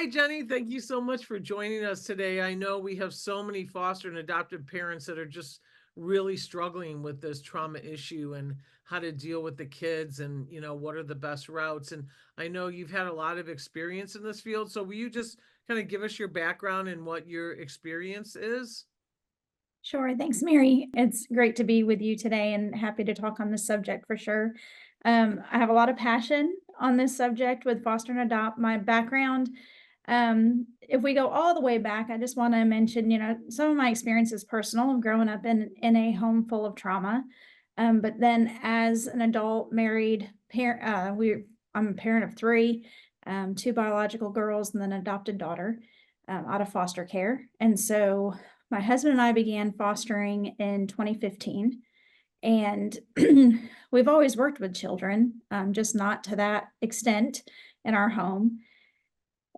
Hi, Jenny. Thank you so much for joining us today. I know we have so many foster and adoptive parents that are just really struggling with this trauma issue and how to deal with the kids and, what are the best routes. And I know you've had a lot of experience in this field. So will you just kind of give us your background and what your experience is? Sure. Thanks, Mary. It's great to be with you today and happy to talk on this subject for sure. I have a lot of passion on this subject with foster and adopt. My background, if we go all the way back, I just want to mention, some of my experience is personal of growing up in a home full of trauma. But then as an adult married parent, I'm a parent of three, two biological girls and then an adopted daughter out of foster care. And so my husband and I began fostering in 2015, and we've always worked with children, just not to that extent in our home.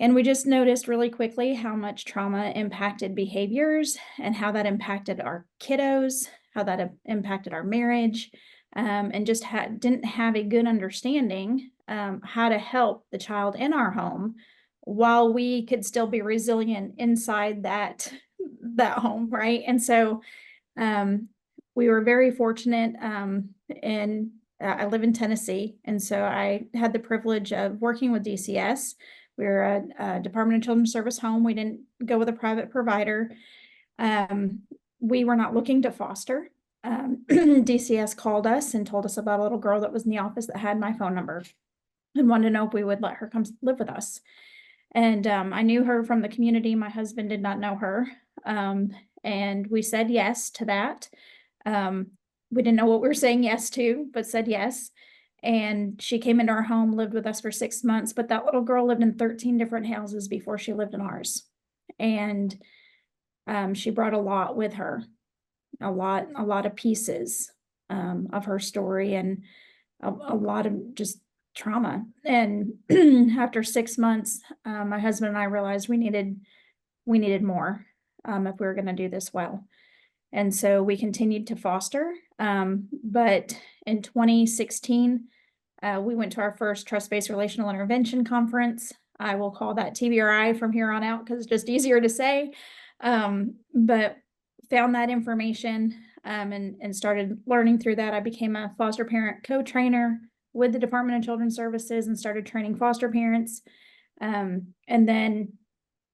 And we just noticed really quickly how much trauma impacted behaviors and how that impacted our kiddos, how that impacted our marriage, and just didn't have a good understanding how to help the child in our home while we could still be resilient inside that home, right? And so um, we were very fortunate. In I live in Tennessee, and so I had the privilege of working with DCS. We're a Department of Children's Service home. We didn't go with a private provider. Um, we were not looking to foster. DCS called us and told us about a little girl that was in the office that had my phone number and wanted to know if we would let her come live with us. And I knew her from the community. My husband did not know her. And we said yes to that. We didn't know what we were saying yes to, but said yes. And she came into our home, lived with us for 6 months. But that little girl lived in 13 different houses before she lived in ours. And she brought a lot with her, a lot of pieces of her story and a lot of just trauma. And after 6 months, my husband and I realized we needed more if we were going to do this well. And so we continued to foster. But in 2016, we went to our first trust-based relational intervention conference. I will call that TBRI from here on out because it's just easier to say. But found that information and started learning through that. I became a foster parent co-trainer with the Department of Children's Services and started training foster parents. And then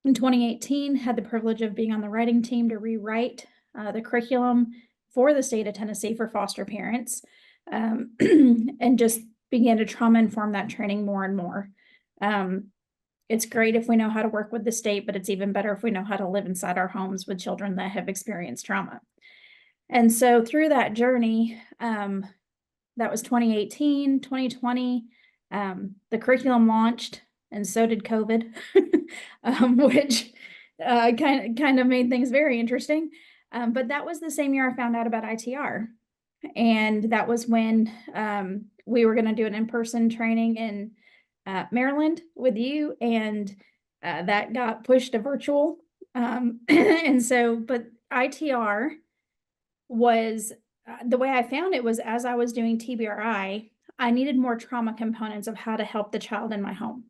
in 2018, had the privilege of being on the writing team to rewrite the curriculum for the state of Tennessee for foster parents, and just began to trauma inform that training more and more. It's great if we know how to work with the state, but it's even better if we know how to live inside our homes with children that have experienced trauma. And so through that journey, that was 2018, 2020, the curriculum launched and so did COVID, which kind of made things very interesting. But that was the same year I found out about ITR. And that was when we were going to do an in-person training in Maryland with you, and that got pushed to virtual. And so, but ITR was the way I found it was as I was doing TBRI, I needed more trauma components of how to help the child in my home.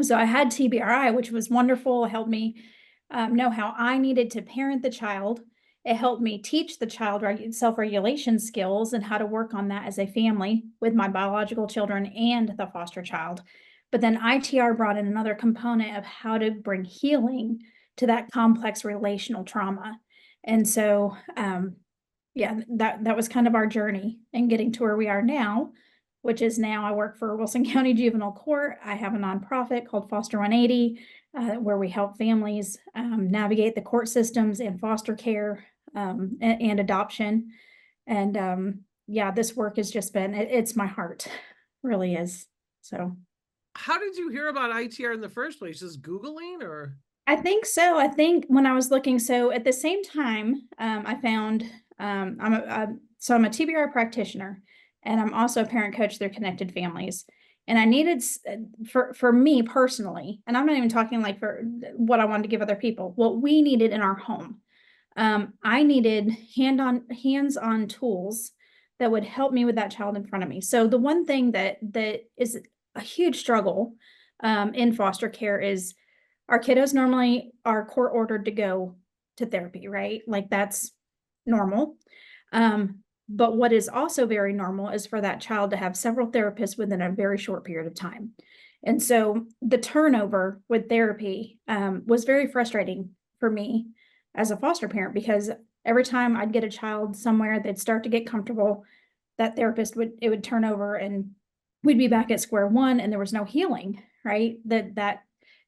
So I had TBRI, which was wonderful. It helped me know how I needed to parent the child. It helped me teach the child self-regulation skills and how to work on that as a family with my biological children and the foster child. But then ITR brought in another component of how to bring healing to that complex relational trauma. And so, yeah, that was kind of our journey in getting to where we are now, which is now I work for Wilson County Juvenile Court. I have a nonprofit called Foster 180, where we help families navigate the court systems and foster care and adoption. And yeah, this work has just been, it's my heart, really is. So How did you hear about ITR in the first place? Just Googling or? I think so. I think when I was looking, so at the same time, I found I'm a TBR practitioner, and I'm also a parent coach through Connected Families. And I needed for me personally, and I'm not even talking like for what I wanted to give other people, what we needed in our home. I needed hands-on tools that would help me with that child in front of me. So the one thing that is a huge struggle in foster care is Our kiddos normally are court ordered to go to therapy, right? Like that's normal. But what is also very normal is for that child to have several therapists within a very short period of time. And so the turnover with therapy was very frustrating for me as a foster parent because every time I'd get a child somewhere, they'd start to get comfortable, that therapist would turn over and we'd be back at square one and there was no healing, right? That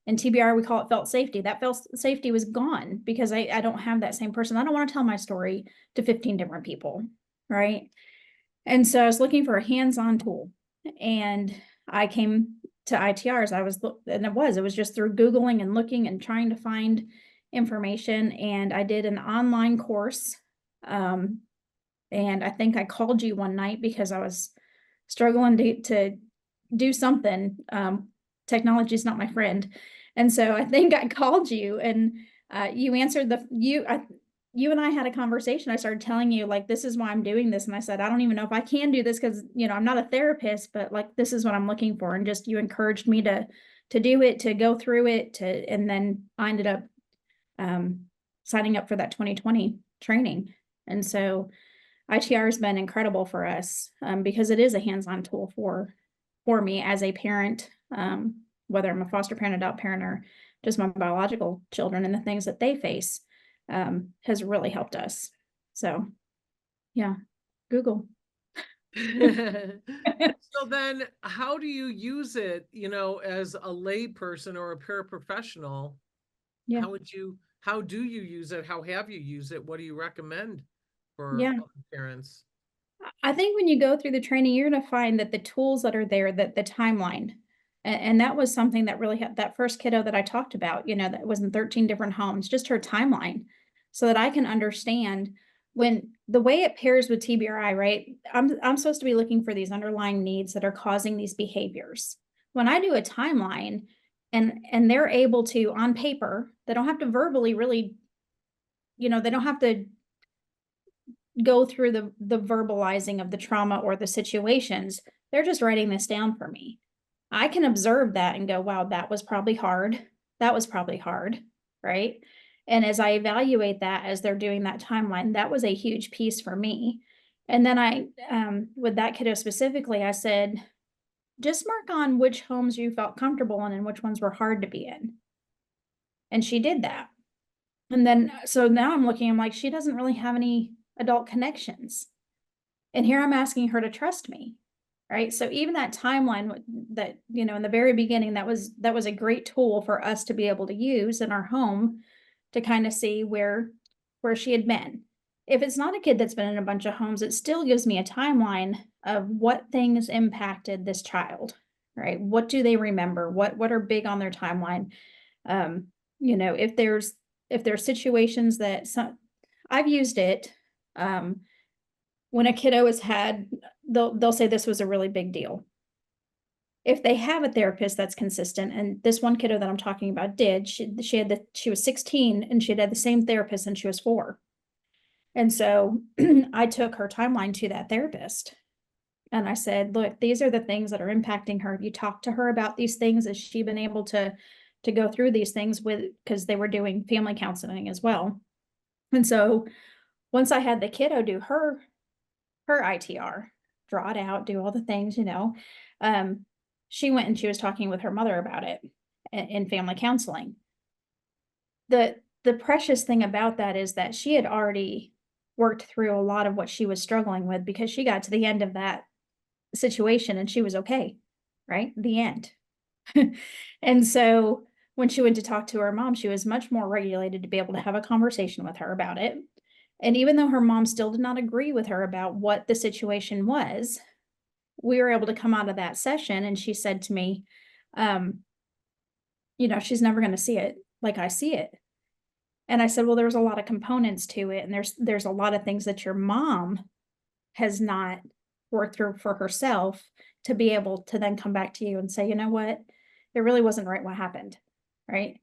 in TBR we call it felt safety. That felt safety was gone because I don't have that same person. I don't want to tell my story to 15 different people, right? And so I was looking for a hands-on tool and I came to ITRs. And it was just through Googling and looking and trying to find information. And I did an online course. And I think I called you one night because I was struggling to do something. Technology is not my friend. And so I think I called you and you answered you and I had a conversation. I started telling you like, this is why I'm doing this. And I said, I don't even know if I can do this because, I'm not a therapist, but like, this is what I'm looking for. And just, you encouraged me to do it, to go through it, and then I ended up signing up for that 2020 training. And so ITR has been incredible for us because it is a hands-on tool for me as a parent, whether I'm a foster parent, adopt parent, or just my biological children and the things that they face has really helped us. So yeah, Google. So then how do you use it, as a lay person or a paraprofessional? Yeah, How do you use it? How have you used it? What do you recommend for yeah. other parents? I think when you go through the training, you're gonna find that the tools that are there, that the timeline, and that was something that really had that first kiddo that I talked about, that was in 13 different homes, just her timeline, so that I can understand when the way it pairs with TBRI, right? I'm supposed to be looking for these underlying needs that are causing these behaviors. When I do a timeline and they're able to, on paper, they don't have to verbally really, they don't have to go through the verbalizing of the trauma or the situations. They're just writing this down for me. I can observe that and go, wow, that was probably hard. That was probably hard, right? And as I evaluate that as they're doing that timeline, that was a huge piece for me. And then with that kiddo specifically, I said, just mark on which homes you felt comfortable in and which ones were hard to be in. And she did that. And then, so now I'm like, she doesn't really have any adult connections. And here I'm asking her to trust me, right? So even that timeline that, in the very beginning, that was a great tool for us to be able to use in our home to kind of see where she had been. If it's not a kid that's been in a bunch of homes, it still gives me a timeline of what things impacted this child, right? What do they remember? What are big on their timeline? If there's situations that I've used it, when a kiddo has had, they'll say this was a really big deal. If they have a therapist that's consistent, and this one kiddo that I'm talking about did, she was 16 and she had the same therapist since she was 4. And so I took her timeline to that therapist and I said, look, these are the things that are impacting her. Have you talked to her about these things? Has she been able to go through these things because they were doing family counseling as well? And so once I had the kiddo do her ITR, draw it out, do all the things, um, she went and she was talking with her mother about it in family counseling. The precious thing about that is that she had already worked through a lot of what she was struggling with because she got to the end of that situation and she was okay, right? The end. And so when she went to talk to her mom, she was much more regulated to be able to have a conversation with her about it. And even though her mom still did not agree with her about what the situation was, we were able to come out of that session and she said to me, um, she's never going to see it like I see it. And I said, well, there's a lot of components to it. And there's a lot of things that your mom has not worked through for herself to be able to then come back to you and say, you know what, it really wasn't right what happened. Right.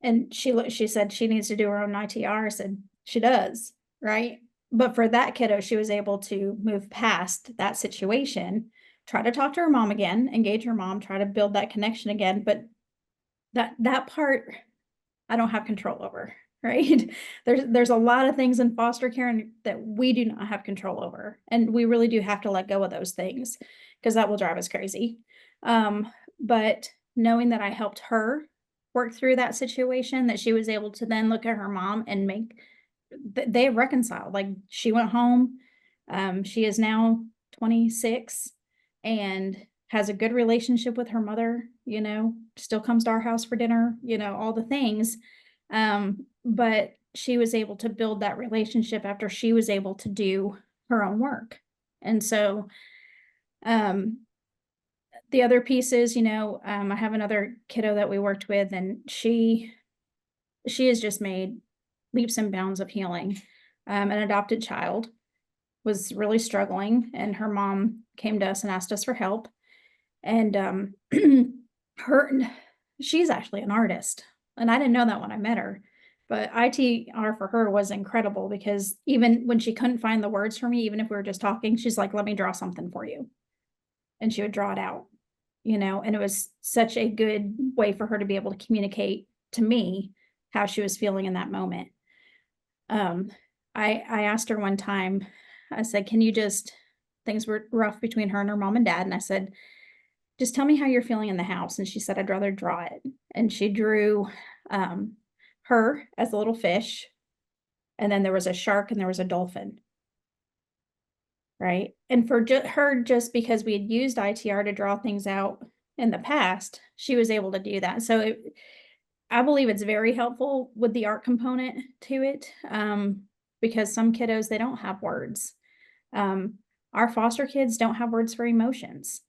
And she said she needs to do her own ITR. I said, she does, right? But for that kiddo, she was able to move past that situation, try to talk to her mom again, engage her mom, try to build that connection again. But that part I don't have control over, right? There's a lot of things in foster care that we do not have control over, and we really do have to let go of those things because that will drive us crazy. But knowing that I helped her work through that situation, that she was able to then look at her mom and make they reconciled. Like, she went home, she is now 26 and has a good relationship with her mother, still comes to our house for dinner, all the things. But she was able to build that relationship after she was able to do her own work. And so, um, the other piece is, I have another kiddo that we worked with, and she has just made leaps and bounds of healing. An adopted child was really struggling, and her mom came to us and asked us for help. And her she's actually an artist, and I didn't know that when I met her. But ITR for her was incredible because even when she couldn't find the words for me, even if we were just talking, she's like, "Let me draw something for you." And she would draw it out, and it was such a good way for her to be able to communicate to me how she was feeling in that moment. Um, I asked her one time, I said, "Can you just" things were rough between her and her mom and dad, and I said, "Just tell me how you're feeling in the house." And she said, "I'd rather draw it." And she drew, um, her as a little fish, and then there was a shark and there was a dolphin, right? And for her, just because we had used ITR to draw things out in the past, she was able to do that. So I believe it's very helpful with the art component to it, because some kiddos, they don't have words. Um, our foster kids don't have words for emotions.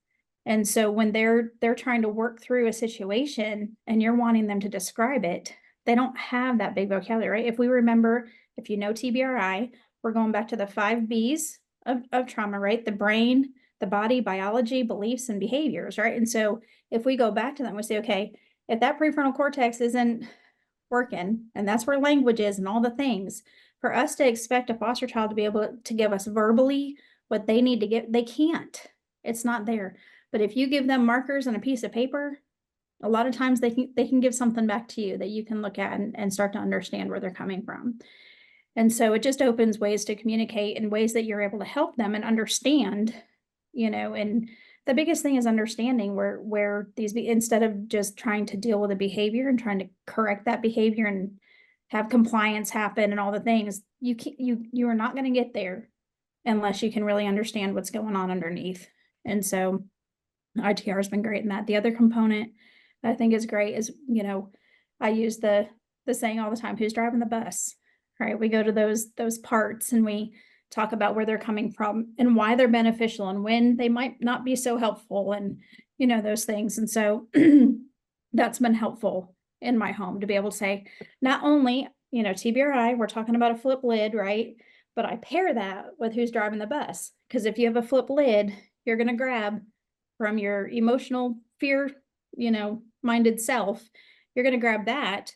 And so when they're trying to work through a situation and you're wanting them to describe it, they don't have that big vocabulary, right? If we remember, if you know TBRI, we're going back to the 5 B's of trauma, right? The brain, the body, biology, beliefs, and behaviors, right? And so if we go back to them, we say, okay, if that prefrontal cortex isn't working, and that's where language is and all the things, for us to expect a foster child to be able to give us verbally what they need to get, they can't. It's not there. But if you give them markers and a piece of paper, a lot of times they can give something back to you that you can look at and start to understand where they're coming from. And so it just opens ways to communicate in ways that you're able to help them and understand, and the biggest thing is understanding where instead of just trying to deal with a behavior and trying to correct that behavior and have compliance happen and all the things, you are not going to get there unless you can really understand what's going on underneath. And so ITR has been great in that. The other component I think is great is, I use the saying all the time, who's driving the bus, right? We go to those parts and we talk about where they're coming from and why they're beneficial and when they might not be so helpful and, those things. And so that's been helpful in my home to be able to say, not only, TBRI, we're talking about a flip lid, right? But I pair that with who's driving the bus. Because if you have a flip lid, you're going to grab from your emotional fear, minded self, you're going to grab that.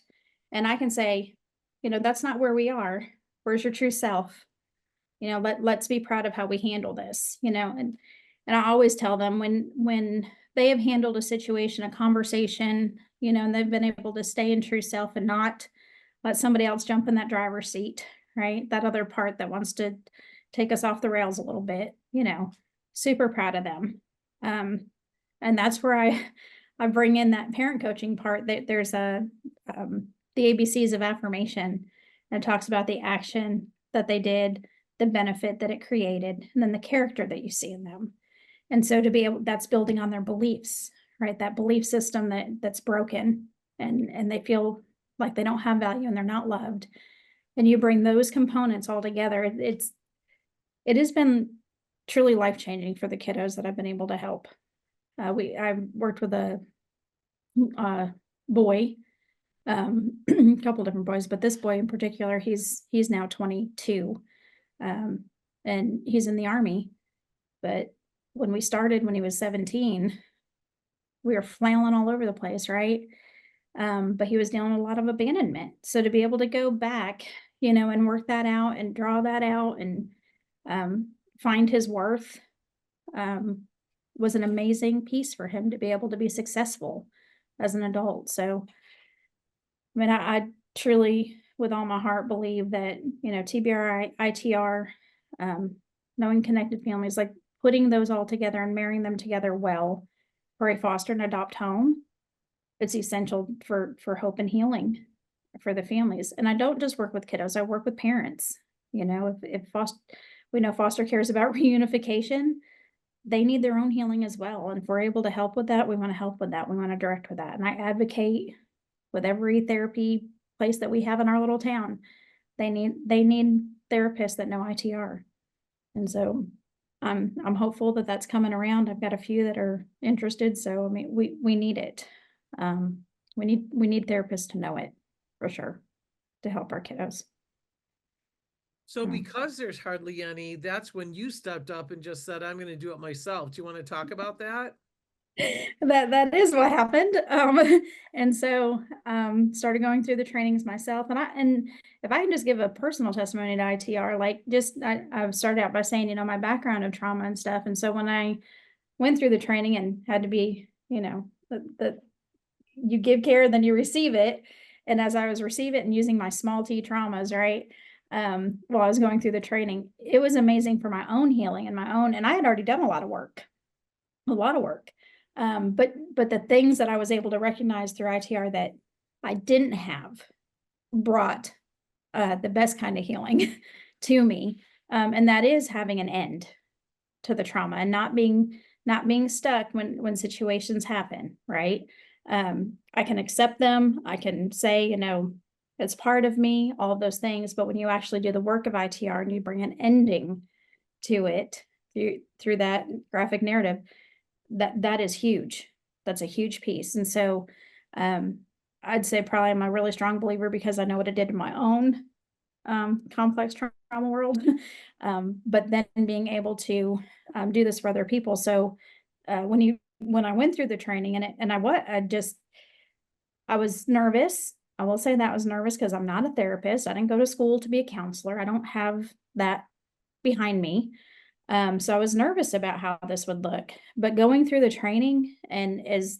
And I can say, that's not where we are. Where's your true self? Let's be proud of how we handle this, and I always tell them when they have handled a situation, a conversation, and they've been able to stay in true self and not let somebody else jump in that driver's seat, right? That other part that wants to take us off the rails a little bit, super proud of them. And that's where I bring in that parent coaching part. That there's the ABCs of affirmation, and it talks about the action that they did, the benefit that it created, and then the character that you see in them. And so to be able, that's building on their beliefs, right? That belief system that's broken, and they feel like they don't have value and they're not loved. And you bring those components all together. It has been truly life changing for the kiddos that I've been able to help. I worked with a boy, a couple different boys, but this boy in particular, he's now 22, and he's in the Army. But when we started, when he was 17, we were flailing all over the place, right? But he was dealing with a lot of abandonment. So to be able to go back, and work that out and draw that out and find his worth, was an amazing piece for him to be able to be successful as an adult. So I mean, I truly, with all my heart, believe that, TBRI, ITR, um, knowing connected families, like putting those all together and marrying them together well for a foster and adopt home, it's essential for hope and healing for the families. And I don't just work with kiddos, I work with parents. If we know foster care is about reunification, they need their own healing as well. And if we're able to help with that, we want to help with that. We want to direct with that. And I advocate with every therapy place that we have in our little town. They need therapists that know ITR. And so I'm hopeful that that's coming around. I've got a few that are interested. So I mean, we need it. Um, we need therapists to know it for sure to help our kiddos. So Mm. because there's hardly any, that's when you stepped up and just said, I'm going to do it myself. Do you want to talk about that? That is what happened. And so started going through the trainings myself. And if I can just give a personal testimony to ITR, like just I started out by saying, my background of trauma and stuff. And so when I went through the training and had to be, that you give care, then you receive it. And as I was receiving it and using my small T traumas, right? While I was going through the training, it was amazing for my own healing and my own, and I had already done a lot of work. But the things that I was able to recognize through ITR that I didn't have brought the best kind of healing to me. And that is having an end to the trauma and not being stuck when situations happen, right? I can accept them. I can say, it's part of me, all of those things. But when you actually do the work of ITR and you bring an ending to it through that graphic narrative, that is huge. That's a huge piece. And so I'd say probably I'm a really strong believer because I know what it did to my own complex trauma world. But then being able to do this for other people. So when I went through the training and I was nervous. I will say that I was nervous because I'm not a therapist. I didn't go to school to be a counselor. I don't have that behind me. So I was nervous about how this would look, but going through the training and as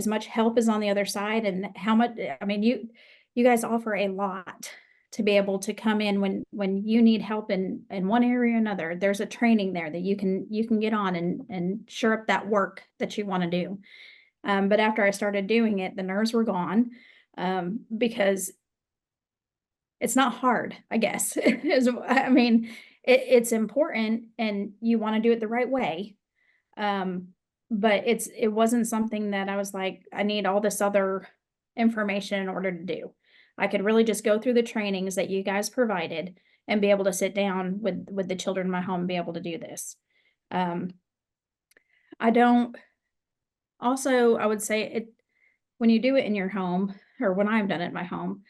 much help is on the other side and how much, I mean, you guys offer a lot to be able to come in when you need help in one area or another. There's a training there that you can get on and shore up that work that you want to do. But after I started doing it, the nerves were gone because it's not hard, I guess. I mean, it's important and you wanna do it the right way. Um, but it wasn't something that I was like, "I need all this other information in order to do." I could really just go through the trainings that you guys provided and be able to sit down with the children in my home and be able to do this. Um, I don't also, I would say it when you do it in your home, or when I've done it in my home,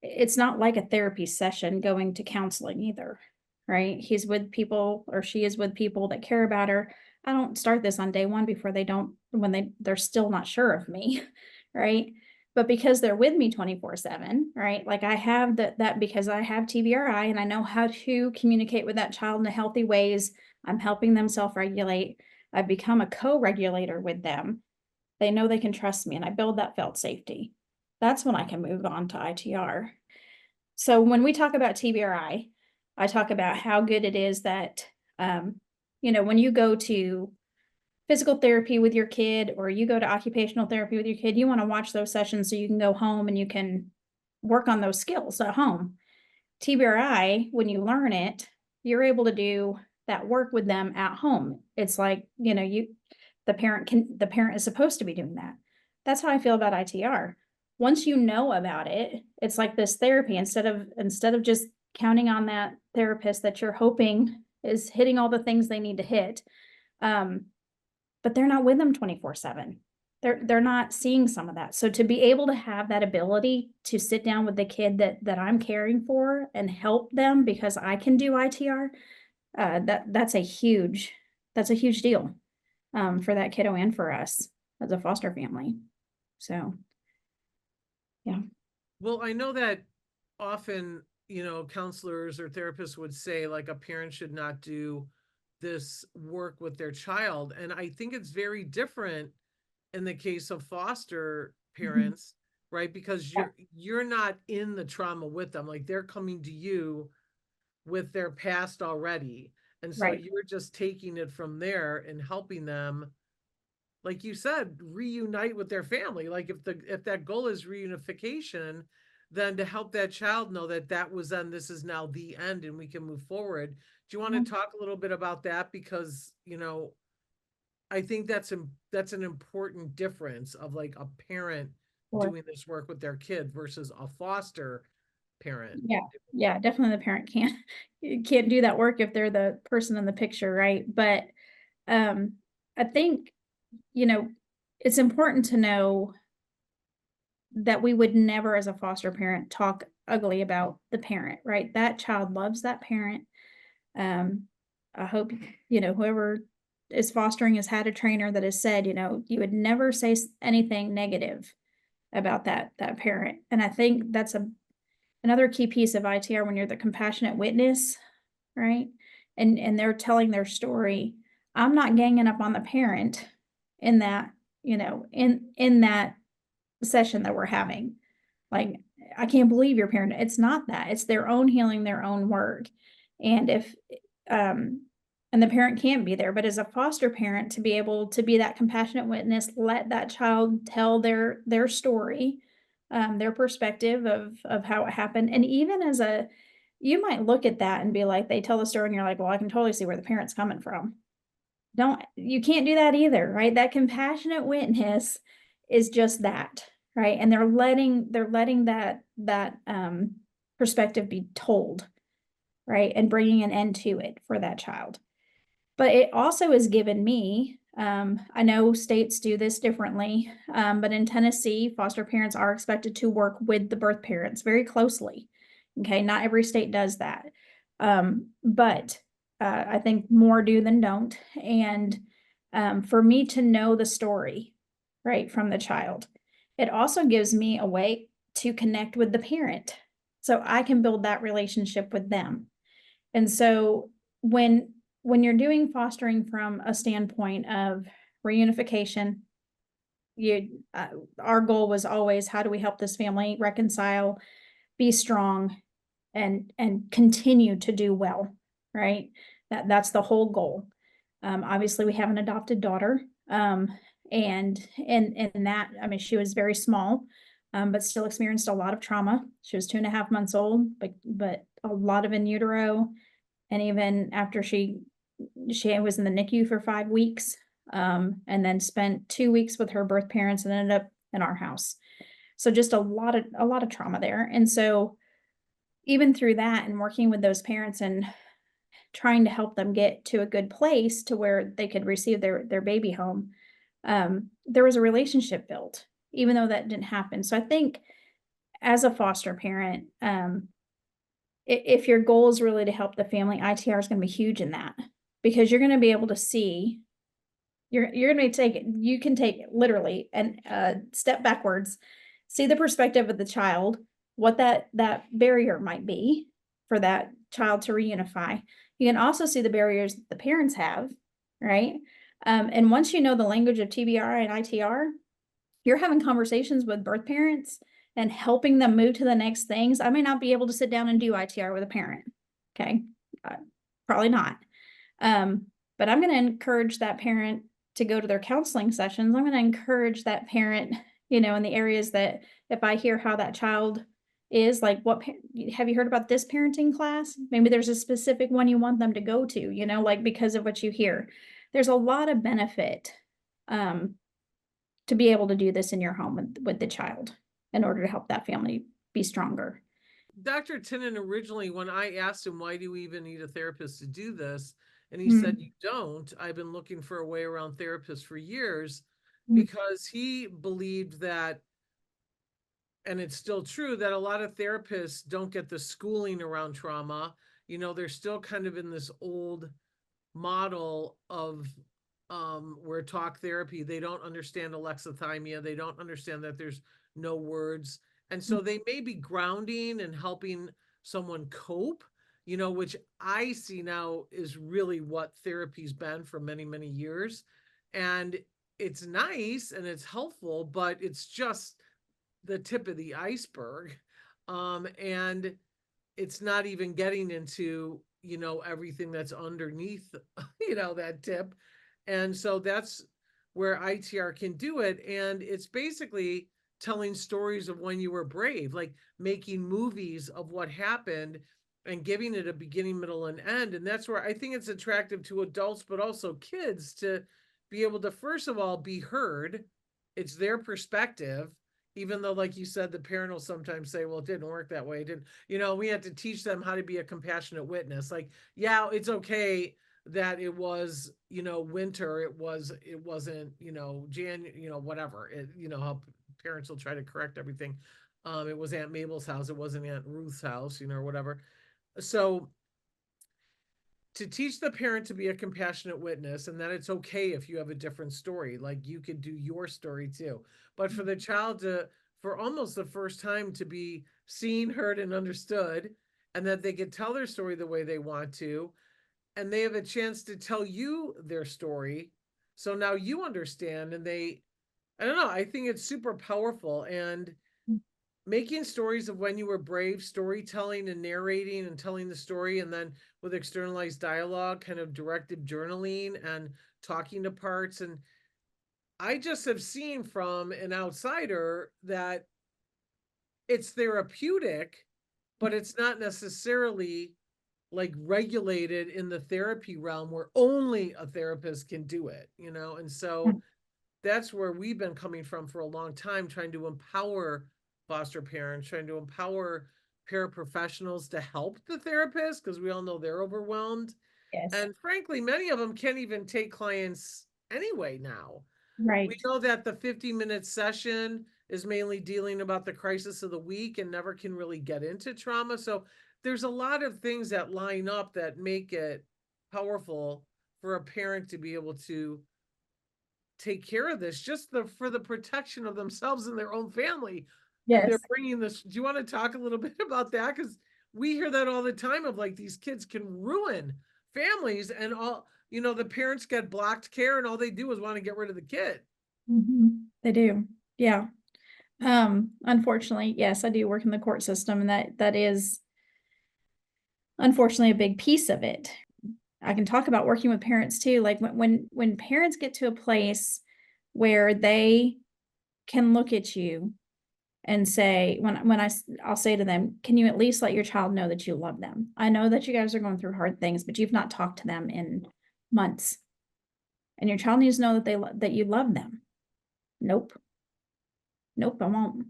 it's not like a therapy session going to counseling either, right? He's with people or she is with people that care about her. I don't start this on day one before they don't when they're still not sure of me, right? But because they're with me 24/7, right? Like I have that because I have TBRI and I know how to communicate with that child in a healthy ways. I'm helping them self-regulate. I've become a co-regulator with them. They know they can trust me and I build that felt safety. That's when I can move on to ITR. So when we talk about TBRI, I talk about how good it is that, when you go to physical therapy with your kid or you go to occupational therapy with your kid, you want to watch those sessions so you can go home and you can work on those skills at home. TBRI, when you learn it, you're able to do that work with them at home. It's like, the parent is supposed to be doing that. That's how I feel about ITR. Once you know about it, it's like this therapy instead of just counting on that therapist that you're hoping is hitting all the things they need to hit. Um, but they're not with them 24/7. They're not seeing some of that. So to be able to have that ability to sit down with the kid that I'm caring for and help them because I can do ITR, that's a huge deal for that kiddo and for us as a foster family. So yeah. Well, I know that often, counselors or therapists would say like a parent should not do this work with their child. And I think it's very different in the case of foster Mhm. parents right? Because Yeah, you're not in the trauma with them. Like they're coming to you with their past already. And so right. you're just taking it from there and helping them, like you said, reunite with their family. Like if that goal is reunification, then to help that child know that that was then, this is now the end and we can move forward. Do you want Yeah, to talk a little bit about that? Because, I think that's an important difference of like a parent sure. doing this work with their kid versus a foster parent. Yeah, yeah, definitely the parent can't can't do that work if they're the person in the picture, right? But, um, I think, you know, it's important to know that we would never, as a foster parent, talk ugly about the parent, right? That child loves that parent. Um, I hope, whoever is fostering has had a trainer that has said, you would never say anything negative about that parent. And I think that's another key piece of ITR when you're the compassionate witness, right? And they're telling their story. I'm not ganging up on the parent in that, in that session that we're having. Like, I can't believe your parent. It's not that. It's their own healing, their own work. And if um and the parent can't be there, but as a foster parent to be able to be that compassionate witness, let that child tell their story, their perspective of how it happened. And even as a you might look at that and be like, they tell the story and you're like, well, I can totally see where the parent's coming from. Don't you can't do that either, right? That compassionate witness is just that, right? And they're letting that perspective be told, right? And bringing an end to it for that child. But it also has given me, I know states do this differently, but in Tennessee, foster parents are expected to work with the birth parents very closely. Okay, not every state does that. But I think more do than don't. And for me to know the story, right, from the child, it also gives me a way to connect with the parent. So I can build that relationship with them. And so when you're doing fostering from a standpoint of reunification, you our goal was always how do we help this family reconcile, be strong, and continue to do well, right? That's the whole goal. Obviously, we have an adopted daughter, and in that, I mean, she was very small, but still experienced a lot of trauma. She was 2.5 months old, but a lot of in utero, and even after she was in the NICU for 5 weeks, and then spent 2 weeks with her birth parents and ended up in our house. So just a lot of trauma there, and so even through that and working with those parents and trying to help them get to a good place to where they could receive their baby home, there was a relationship built, even though that didn't happen. So I think as a foster parent, if your goal is really to help the family, ITR is gonna be huge in that, because you're gonna be able to see you're gonna take you can take literally and, step backwards, see the perspective of the child, what that barrier might be for that child to reunify. You can also see the barriers that the parents have, right? And once you know the language of TBR and ITR, you're having conversations with birth parents and helping them move to the next things. I may not be able to sit down and do ITR with a parent. Okay. Uh, Probably not. But I'm going to encourage that parent to go to their counseling sessions. I'm going to encourage that parent, in the areas that if I hear how that child is, like, have you heard about this parenting class? Maybe there's a specific one you want them to go to, like because of what you hear. There's a lot of benefit um, to be able to do this in your home with the child in order to help that family be stronger. Dr. Tennant, originally, when I asked him, why do we even need a therapist to do this? And he said, Mm, you don't. I've been looking for a way around therapists for years mm, because he believed that, and it's still true, that a lot of therapists don't get the schooling around trauma. They're still kind of in this old model of where talk therapy, they don't understand alexithymia, they don't understand that there's no words, and mm, so they may be grounding and helping someone cope, which I see now is really what therapy's been for many many years. And it's nice and it's helpful, but it's just the tip of the iceberg. And it's not even getting into, everything that's underneath, that tip. And so that's where ITR can do it. And it's basically telling stories of when you were brave, like making movies of what happened and giving it a beginning, middle, and end. And that's where I think it's attractive to adults, but also kids to be able to, first of all, be heard. It's their perspective, even though, like you said, the parent will sometimes say, well, it didn't work that way. It didn't, we had to teach them how to be a compassionate witness. Like, yeah, it's okay that it was, winter. It wasn't, whatever. How parents will try to correct everything. It was Aunt Mabel's house. It wasn't Aunt Ruth's house, or whatever. So to teach the parent to be a compassionate witness and that it's okay if you have a different story, like you could do your story too. But for the child to, for almost the first time, to be seen, heard, and understood, and that they could tell their story the way they want to, and they have a chance to tell you their story. So now you understand, and I don't know, I think it's super powerful. And making stories of when you were brave, storytelling and narrating and telling the story, and then with externalized dialogue, kind of directed journaling and talking to parts. And I just have seen from an outsider that it's therapeutic, but it's not necessarily like regulated in the therapy realm where only a therapist can do it, And so that's where we've been coming from for a long time, trying to empower foster parents, trying to empower paraprofessionals to help the therapist, because we all know they're overwhelmed. Yes. And frankly, many of them can't even take clients anyway now. We Right. know that the 50-minute session is mainly dealing about the crisis of the week and never can really get into trauma. So there's a lot of things that line up that make it powerful for a parent to be able to take care of this, just for the protection of themselves and their own family. They're Yes. bringing this. Do you want to talk a little bit about that? Because we hear that all the time of like these kids can ruin families, and all, the parents get blocked care and all they do is want to get rid of the kid. They do. Yeah. Unfortunately, yes, I do work in the court system, and that is unfortunately a big piece of it. I can talk about working with parents too. Like when parents get to a place where they can look at you and say, I'll say to them, can you at least let your child know that you love them? I know that you guys are going through hard things, but you've not talked to them in months, and your child needs to know that you love them. Nope. Nope, I won't.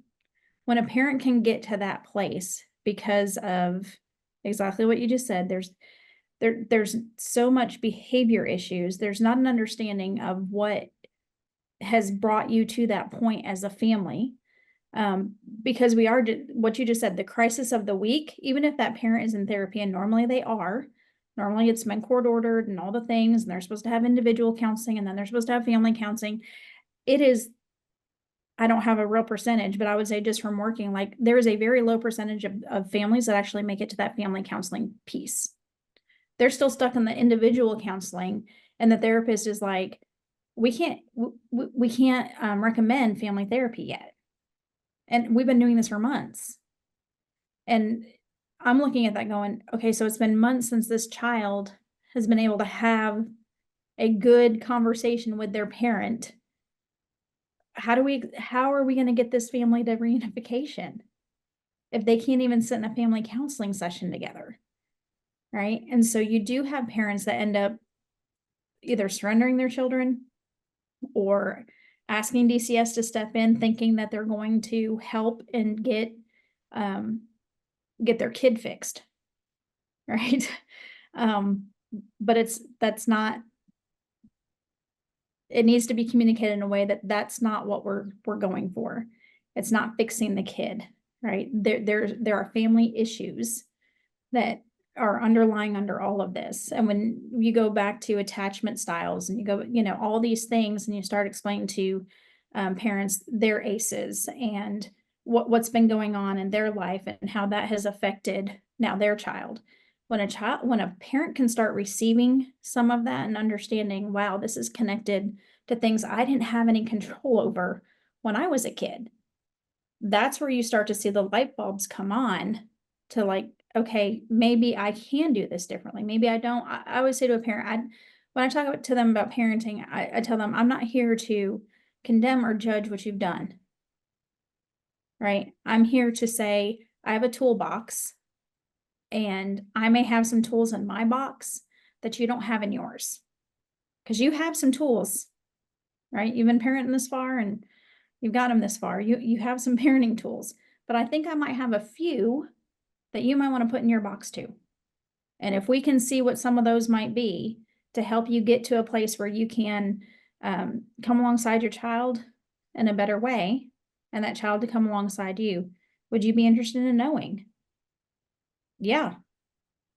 When a parent can get to that place because of exactly what you just said, there's so much behavior issues. There's not an understanding of what has brought you to that point as a family. Because we are what you just said, the crisis of the week, even if that parent is in therapy, and normally it's been court ordered and all the things, and they're supposed to have individual counseling, and then they're supposed to have family counseling. It is, I don't have a real percentage, but I would say just from working, like there is a very low percentage of families that actually make it to that family counseling piece. They're still stuck in the individual counseling, and the therapist is like, we can't recommend family therapy yet. And we've been doing this for months. And I'm looking at that going, okay, so it's been months since this child has been able to have a good conversation with their parent. How are we going to get this family to reunification if they can't even sit in a family counseling session together? Right. And so you do have parents that end up either surrendering their children or asking DCS to step in, thinking that they're going to help and get their kid fixed. Right. Um, but that's not, it needs to be communicated in a way that that's not what we're going for. It's not fixing the kid, right? There are family issues that are underlying under all of this. And when you go back to attachment styles and you go, all these things, and you start explaining to parents their ACEs and what's been going on in their life and how that has affected now their child. When a parent can start receiving some of that and understanding, wow, this is connected to things I didn't have any control over when I was a kid. that's where you start to see the light bulbs come on to like, okay, maybe I can do this differently. Maybe I don't. I always say to a parent, when I talk to them about parenting, I tell them I'm not here to condemn or judge what you've done, right? I'm here to say I have a toolbox and I may have some tools in my box that you don't have in yours because you have some tools, right? You've been parenting this far and you've got them this far. You have some parenting tools, but I think I might have a few that you might want to put in your box too. And if we can see what some of those might be to help you get to a place where you can come alongside your child in a better way, and that child to come alongside you, would you be interested in knowing? Yeah,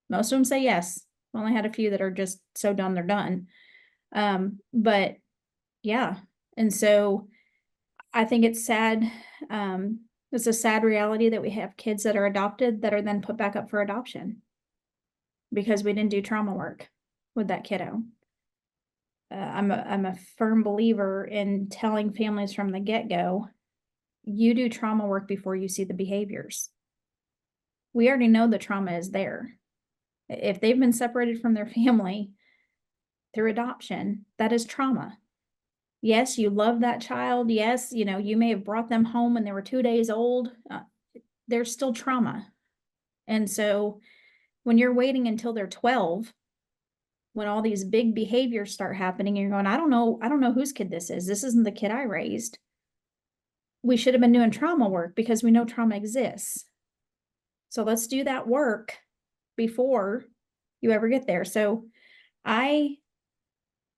most of them say yes. We only had a few that are just so done they're done. But yeah, and so I think it's sad. It's a sad reality that we have kids that are adopted that are then put back up for adoption because we didn't do trauma work with that kiddo. I'm a firm believer in telling families from the get-go, you do trauma work before you see the behaviors. We already know the trauma is there. If they've been separated from their family through adoption, that is trauma. Yes, you love that child. Yes, you may have brought them home when they were 2 days old. There's still trauma. And so when you're waiting until they're 12, when all these big behaviors start happening, and you're going, I don't know whose kid this is. This isn't the kid I raised. We should have been doing trauma work because we know trauma exists. So let's do that work before you ever get there. So I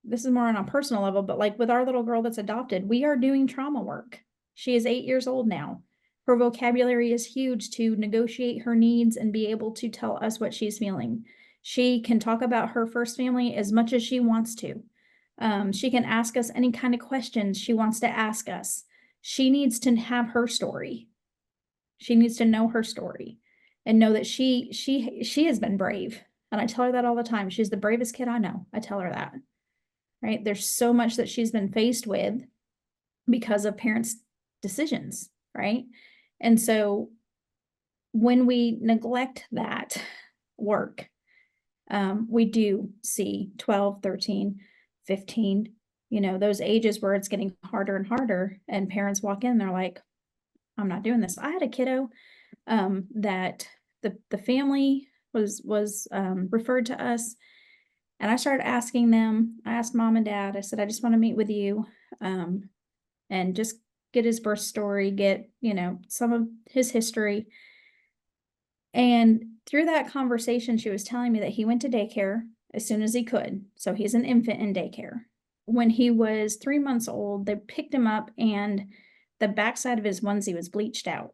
this is more on a personal level, but like with our little girl that's adopted, we are doing trauma work. She is 8 years old now. Her vocabulary is huge to negotiate her needs and be able to tell us what she's feeling. She can talk about her first family as much as she wants to. She can ask us any kind of questions she wants to ask us. She needs to have her story. She needs to know her story and know that she has been brave. And I tell her that all the time. She's the bravest kid I know. I tell her that. Right? There's so much that she's been faced with because of parents' decisions, right? And so when we neglect that work, we do see 12, 13, 15, those ages where it's getting harder and harder, and parents walk in, they're like, I'm not doing this. I had a kiddo that the family was referred to us. And I started asking them, I asked mom and dad, I said, I just want to meet with you and just get his birth story, get, some of his history. And through that conversation, she was telling me that he went to daycare as soon as he could. So he's an infant in daycare. When he was 3 months old, they picked him up and the backside of his onesie was bleached out.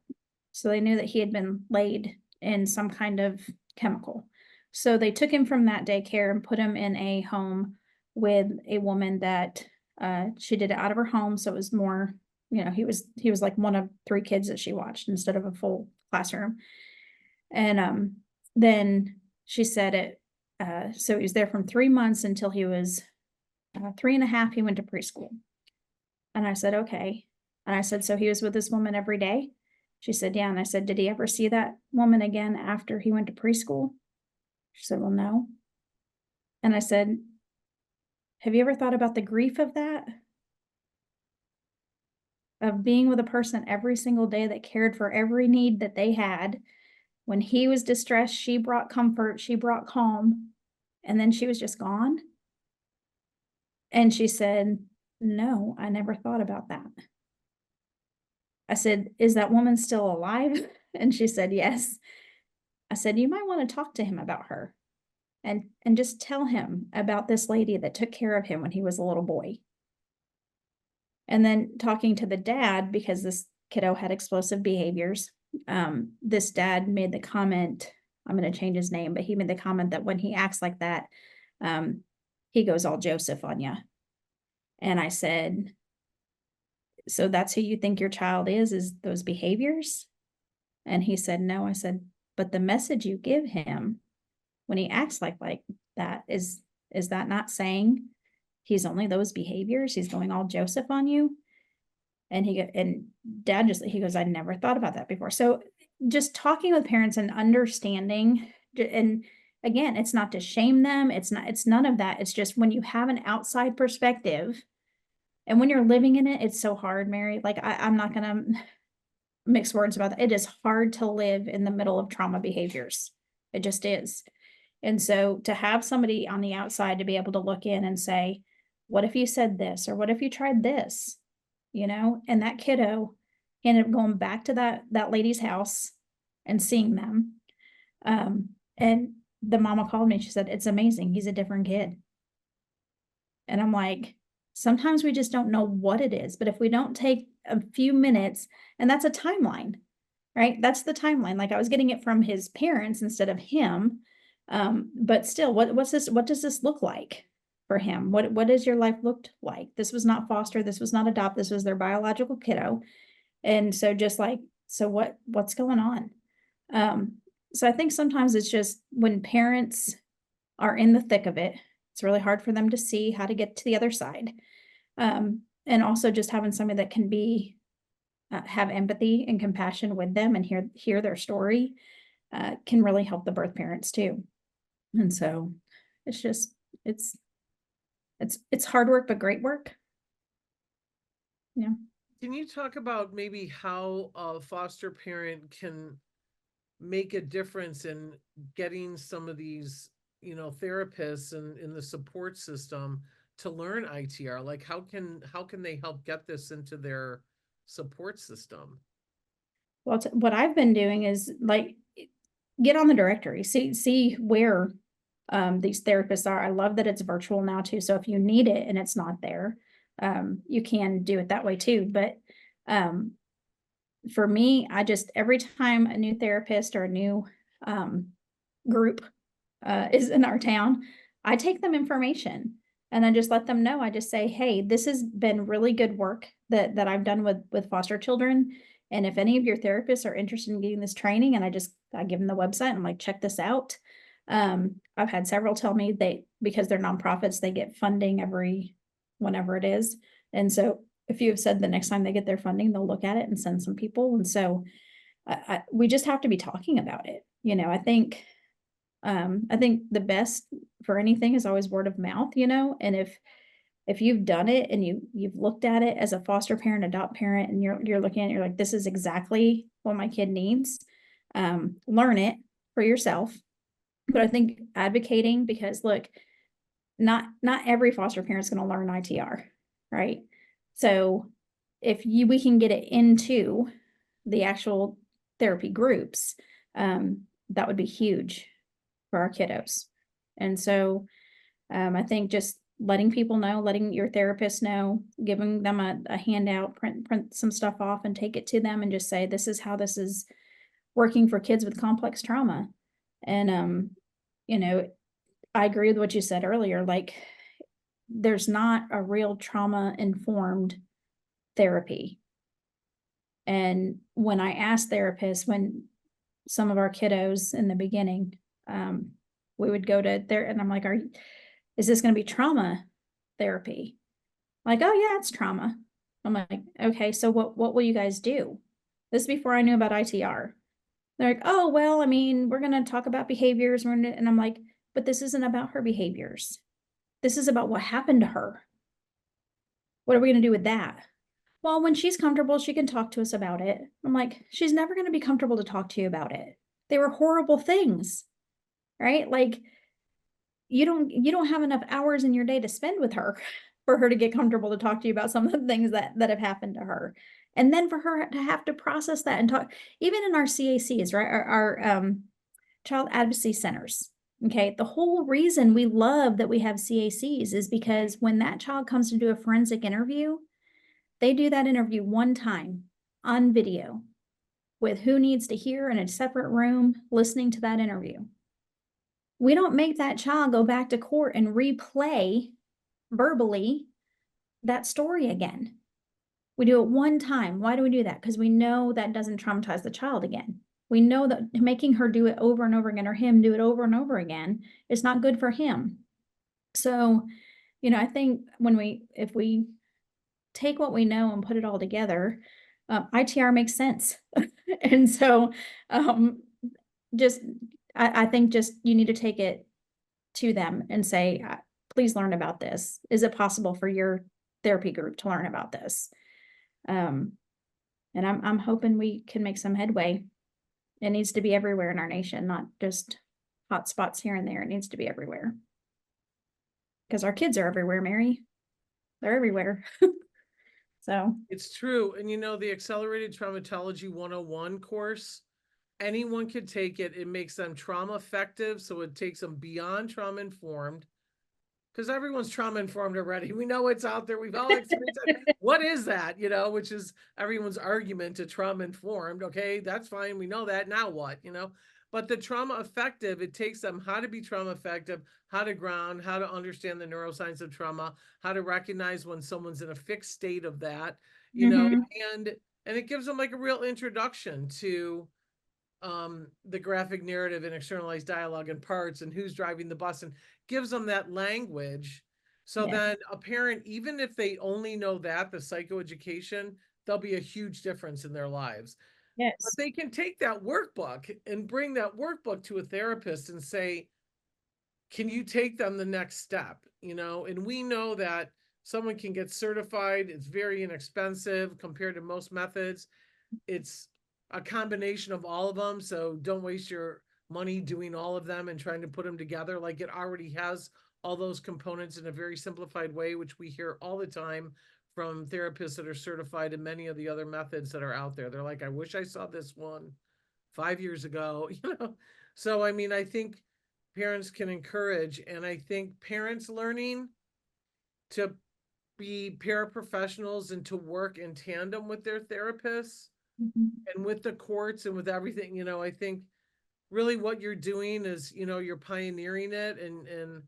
So they knew that he had been laid in some kind of chemical. So they took him from that daycare and put him in a home with a woman that she did it out of her home. So it was more, he was like one of 3 kids that she watched instead of a full classroom. And then she said it. So he was there from 3 months until he was 3.5. He went to preschool. And I said, okay. And I said, so he was with this woman every day? She said, yeah. And I said, did he ever see that woman again after he went to preschool? She said, well, no. And I said, have you ever thought about the grief of that? Of being with a person every single day that cared for every need that they had. When he was distressed, she brought comfort, she brought calm, and then she was just gone. And she said, no, I never thought about that. I said, is that woman still alive? And she said, yes. I said, you might want to talk to him about her and just tell him about this lady that took care of him when he was a little boy. And then talking to the dad, because this kiddo had explosive behaviors, this dad made the comment, I'm going to change his name, but he made the comment that when he acts like that, he goes all Joseph on you. And I said, so that's who you think your child is those behaviors? And he said, no. I said, but the message you give him when he acts like that is that not saying he's only those behaviors? He's going all Joseph on you? And dad just, he goes, I never thought about that before. So just talking with parents and understanding, and again, it's not to shame them. It's none of that. It's just when you have an outside perspective and when you're living in it, it's so hard, Mary. Like I'm not gonna mix words about that. It is hard to live in the middle of trauma behaviors. It just is. And so to have somebody on the outside to be able to look in and say, what if you said this? Or what if you tried this? And that kiddo ended up going back to that lady's house and seeing them. And the mama called me. She said, it's amazing. He's a different kid. And I'm like, sometimes we just don't know what it is. But if we don't take a few minutes, and that's a timeline, right? That's the timeline. Like I was getting it from his parents instead of him. But still, what does this look like for him? What does your life looked like? This was not foster, this was not adopt, this was their biological kiddo. And so just like, so what's going on? So I think sometimes it's just when parents are in the thick of it, it's really hard for them to see how to get to the other side. And also just having somebody that can be have empathy and compassion with them and hear their story can really help the birth parents too. And so it's just it's it's hard work, but great work. Yeah. Can you talk about maybe how a foster parent can make a difference in getting some of these, therapists and in the support system to learn ITR? Like how can they help get this into their support system? Well, what I've been doing is like get on the directory, see where these therapists are. I love that it's virtual now too. So if you need it and it's not there, you can do it that way too. But um, for me, I just every time a new therapist or a new um, group is in our town, I take them information and I just let them know. I just say, hey, this has been really good work that I've done with foster children. And if any of your therapists are interested in getting this training, and I give them the website. I'm like, check this out. I've had several tell me because they're nonprofits, they get funding every whenever it is. And so if you have said the next time they get their funding, they'll look at it and send some people. And so we just have to be talking about it. I think the best for anything is always word of mouth, and if you've done it and you've looked at it as a foster parent, adopt parent, and you're looking at it, you're like, this is exactly what my kid needs. Learn it for yourself. But I think advocating, because look, not every foster parent's going to learn ITR, right? So if we can get it into the actual therapy groups, that would be huge for our kiddos. And so I think just letting people know, letting your therapist know, giving them a handout, print some stuff off and take it to them and just say, this is how this is working for kids with complex trauma. And, I agree with what you said earlier. Like, there's not a real trauma informed therapy. And when I asked therapists, when some of our kiddos in the beginning, we would go to there and I'm like, is this going to be trauma therapy? Like, oh yeah, it's trauma. I'm like, okay, so what will you guys do? This is before I knew about ITR. They're like, oh, well, I mean, we're going to talk about behaviors. And I'm like, but this isn't about her behaviors. This is about what happened to her. What are we going to do with that? Well, when she's comfortable, she can talk to us about it. I'm like, she's never going to be comfortable to talk to you about it. They were horrible things, right? Like, you don't have enough hours in your day to spend with her for her to get comfortable to talk to you about some of the things that have happened to her. And then for her to have to process that and talk, even in our CACs, right? Our child advocacy centers. Okay. The whole reason we love that we have CACs is because when that child comes to do a forensic interview, they do that interview one time on video with who needs to hear in a separate room listening to that interview. We don't make that child go back to court and replay verbally that story again. We do it one time. Why do we do that? Because we know that doesn't traumatize the child again. We know that making her do it over and over again or him do it over and over again is not good for him. So, I think if we take what we know and put it all together, ITR makes sense. And so, um, just I think just you need to take it to them and say, "Please learn about this. Is it possible for your therapy group to learn about this?" Um, and I'm hoping we can make some headway. It needs to be everywhere in our nation, not just hot spots here and there. It needs to be everywhere because our kids are everywhere, Mary. They're everywhere. So, It's true. And the Accelerated Traumatology 101 course, anyone could take it. It makes them trauma effective. So it takes them beyond trauma informed because everyone's trauma informed already. We know it's out there. We've all experienced it. What is that? Which is everyone's argument to trauma informed. Okay, that's fine. We know that. Now what? But the trauma effective, it takes them how to be trauma effective, how to ground, how to understand the neuroscience of trauma, how to recognize when someone's in a fixed state of that, mhm, and it gives them like a real introduction to the graphic narrative and externalized dialogue and parts and who's driving the bus, and gives them that language. So yeah, then a parent, even if they only know that, the psychoeducation, there'll be a huge difference in their lives. But yes, they can take that workbook and bring that workbook to a therapist and say, can you take them the next step? And we know that someone can get certified. It's very inexpensive compared to most methods. It's a combination of all of them. So don't waste your money doing all of them and trying to put them together. Like, it already has all those components in a very simplified way, which we hear all the time from therapists that are certified in many of the other methods that are out there. They're like, I wish I saw this one 5 years ago, So, I mean, I think parents can encourage, and I think parents learning to be paraprofessionals and to work in tandem with their therapists mhm, and with the courts and with everything, I think really what you're doing is, you're pioneering it, and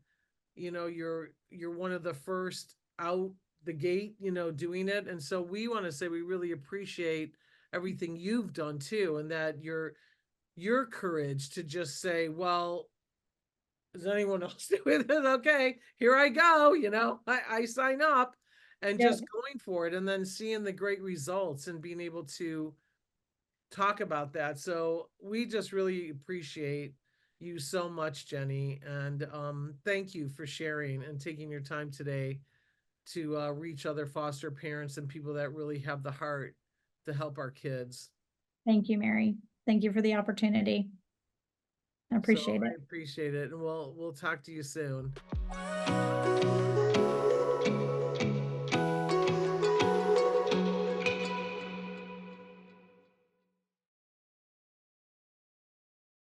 you're one of the first out the gate, doing it. And so we want to say we really appreciate everything you've done too, and that your courage to just say, well, is anyone else doing this? Okay, here I go, I sign up, and yep. just going for it, and then seeing the great results and being able to talk about that. So we just really appreciate you so much, Jenny. And thank you for sharing and taking your time today to reach other foster parents and people that really have the heart to help our kids. Thank you, Mary. Thank you for the opportunity. I So appreciate I it. appreciate it. And we'll talk to you soon.